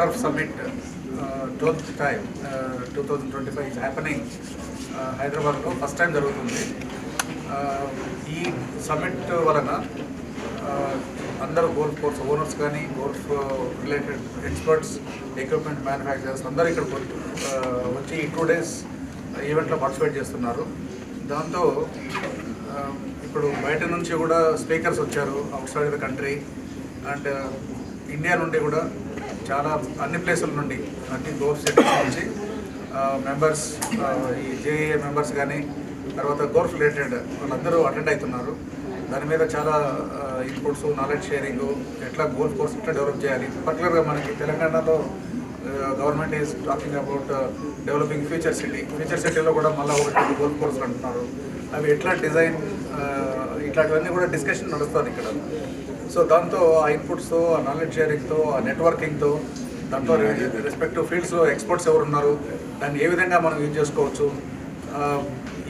Turf Summit, 12th time, 2025 is happening. హైదరాబాద్లో first time జరుగుతుంది. ఈ సమ్మిట్ వలన అందరూ గోల్ఫ్ కోర్స్ ఓనర్స్ కానీ golf related experts, equipment manufacturers అందరూ ఇక్కడ వచ్చి ఈ 2 days ఈవెంట్లో పార్టిసిపేట్ చేస్తున్నారు. దాంతో ఇప్పుడు బయట నుంచి కూడా స్పీకర్స్ వచ్చారు, out side the country and India నుండి కూడా చాలా అన్ని ప్లేసుల నుండి అన్ని గోల్ఫ్ సెంటర్స్ నుంచి మెంబర్స్, ఈ జేఏఏ మెంబర్స్ కానీ తర్వాత గోల్ఫ్ రిలేటెడ్ వాళ్ళందరూ అటెండ్ అవుతున్నారు. దాని మీద చాలా ఇన్పుట్స్, నాలెడ్జ్ షేరింగ్, ఎట్లా గోల్ఫ్ కోర్స్ ఎట్లా డెవలప్ చేయాలి. పర్టికులర్గా మనకి తెలంగాణలో government is talking about developing future city. Future సిటీలో కూడా మళ్ళీ ఒకటి గోల్ఫ్ కోర్సులు అంటున్నారు. అవి ఎట్లా డిజైన్, ఇట్లాంటివన్నీ కూడా డిస్కషన్ నడుస్తుంది ఇక్కడ. సో దాంతో ఆ ఇన్పుట్స్తో, ఆ నాలెడ్జ్ షేరింగ్తో, ఆ నెట్వర్కింగ్తో, దాంట్లో రెస్పెక్టివ్ ఫీల్డ్స్లో ఎక్స్పర్ట్స్ ఎవరు ఉన్నారు, దాన్ని ఏ విధంగా మనం యూజ్ చేసుకోవచ్చు,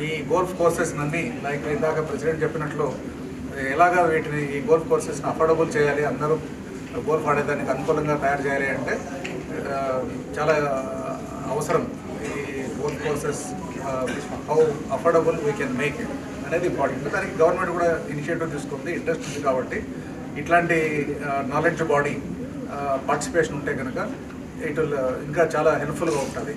ఈ గోల్ఫ్ కోర్సెస్ అన్నీ లైక్ ఇందాక ప్రెసిడెంట్ చెప్పినట్లు ఎలాగా వీటిని ఈ గోల్ఫ్ కోర్సెస్ని అఫోర్డబుల్ చేయాలి, అందరూ గోల్ఫ్ ఆడేదానికి అనుకూలంగా తయారు చేయాలి అంటే చాలా అవసరం. ఈ golf courses how affordable we can make it అనేది ఇంపార్టెంట్. దానికి గవర్నమెంట్ కూడా ఇనిషియేటివ్ తీసుకుంది, ఇంట్రెస్ట్ ఉంది. కాబట్టి ఇట్లాంటి నాలెడ్జ్ బాడీ పార్టిసిపేషన్ ఉంటే కనుక ఇట్ ఇంకా చాలా హెల్ప్ఫుల్గా ఉంటుంది.